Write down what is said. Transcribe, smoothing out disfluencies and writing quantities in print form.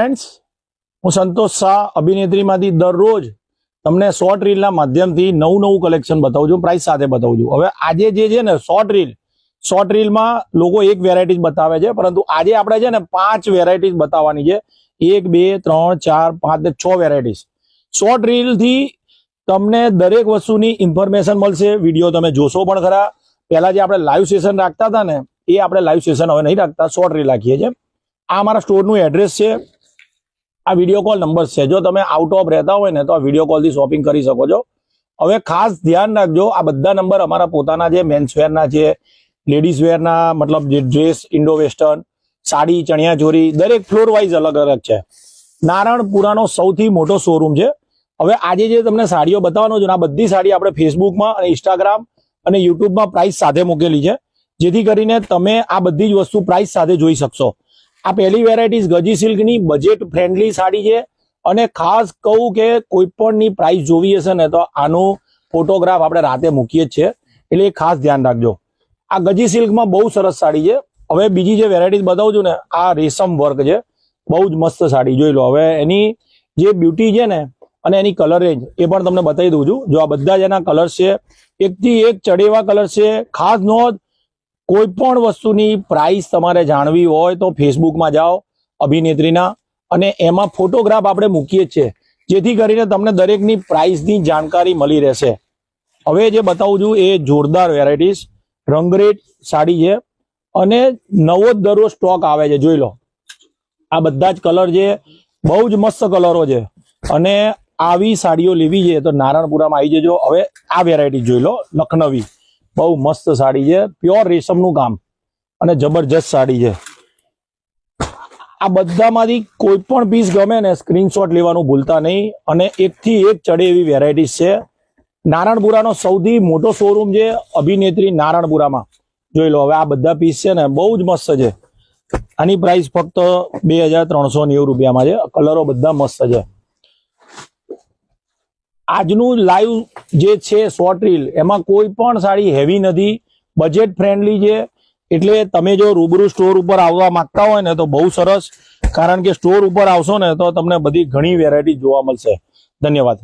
Friends, હું સંતોષ શાહ અભિનેત્રીમાંથી દરરોજ તમને શોર્ટ રીલના માધ્યમથી નવું કલેક્શન બતાવું છું, પ્રાઇસ સાથે બતાવું છું. હવે આજે જે છે ને શોર્ટ રીલમાં લોકો એક વેરાયટી બતાવે છે, પરંતુ આજે આપણે છે ને 5 વેરાયટી બતાવવાની છે. 1 2 3 4 5 6 વેરાયટી. શોર્ટ રીલથી તમને દરેક વસ્તુની ઇન્ફોર્મેશન મળશે. વિડીયો તમે જોશો પણ ખરા. પહેલા જે આપણે લાઈવ સેશન રાખતા હતા ને, એ આપણે લાઈવ સેશન હવે નહીં રાખતા, શોર્ટ રીલ રાખીએ છીએ. આ અમારા સ્ટોરનું એડ્રેસ છે, આ વિડીયો કોલ નંબર છે. જો તમે આઉટ ઓફ રહેતા હોય ને તો આ વિડીયો કોલથી શોપિંગ કરી શકો છો. હવે ખાસ ધ્યાન રાખજો, આ બધા નંબર અમારા પોતાના છે, મેન્સ વેરના છે, લેડીઝ વેરના, મતલબ જે ડ્રેસ, ઇન્ડો વેસ્ટર્ન, સાડી, ચણિયાચોરી, દરેક ફ્લોર વાઇઝ અલગ અલગ છે. નારણપુરાનો સૌથી મોટો શોરૂમ છે. હવે આજે જે તમને સાડીઓ બતાવવાનો છે, આ બધી સાડી આપણે ફેસબુકમાં અને ઇન્સ્ટાગ્રામ અને યુટ્યુબમાં પ્રાઇસ સાથે મૂકેલી છે, જેથી કરીને તમે આ બધી જ વસ્તુ પ્રાઇસ સાથે જોઈ શકશો. આ પહેલી વેરાયટી ગજી સિલ્કની બજેટ ફ્રેન્ડલી સાડી છે, અને ખાસ કહું કે કોઈ પણની પ્રાઇસ જોવી હશે ને તો આનો ફોટોગ્રાફ આપણે રાતે મૂકીએ જ છે, એટલે ખાસ ધ્યાન રાખજો. આ ગજી સિલ્કમાં બહુ સરસ સાડી છે. હવે બીજી જે વેરાયટી બતાવું છું ને, આ રેશમ વર્ક છે, બહુ જ મસ્ત સાડી જોઈ લો. હવે એની જે બ્યુટી છે ને અને એની કલર રેન્જ એ પણ તમને બતાવી દઉં છું. જો આ બધા જ એના કલર્સ છે, એકથી એક ચડેવા કલર છે. ખાસ નોંધ, કોઈ પણ વસ્તુની પ્રાઇસ તમારે જાણવી હોય તો ફેસબુકમાં જાઓ અભિનેત્રીના, અને એમાં ફોટોગ્રાફ આપણે મૂકીએ જ છે, જેથી કરીને તમને દરેકની પ્રાઇસની જાણકારી મળી રહેશે. હવે જે બતાવું છું એ જોરદાર વેરાયટીઝ રંગરેટ સાડી છે, અને નવો જ દરરોજ સ્ટોક આવે છે. જોઈ લો, આ બધા જ કલર છે, બહુ જ મસ્ત કલરો છે. અને આવી સાડીઓ લેવી છે તો નારણપુરામાં આવી જજો. હવે આ વેરાયટી જોઈ લો, લખનવી, બહુ મસ્ત સાડી છે, પ્યોર રેશમનું કામ અને જબરજસ્ત સાડી છે. આ બધામાંથી કોઈ પણ પીસ ગમે ને સ્ક્રીનશોટ લેવાનું ભૂલતા નહીં, અને એકથી એક ચડે એવી વેરાયટીઝ છે. નારણપુરાનો સૌથી મોટો શોરૂમ છે અભિનેત્રી નારણપુરામાં. જોઈ લો, હવે આ બધા પીસ છે ને બહુ જ મસ્ત છે. આની પ્રાઇસ ફક્ત 2390 રૂપિયામાં છે. કલરો બધા મસ્ત છે. આજનું લાઈવ જે છે શોર્ટ રીલ, એમાં કોઈ પણ સાડી હેવી નથી, બજેટ ફ્રેન્ડલી છે. એટલે તમે જો રૂબરૂ સ્ટોર ઉપર આવવા માંગતા હોય ને તો બહુ સરસ, કારણ કે સ્ટોર ઉપર આવશો ને તો તમને બધી ઘણી વેરાયટી જોવા મળશે. ધન્યવાદ.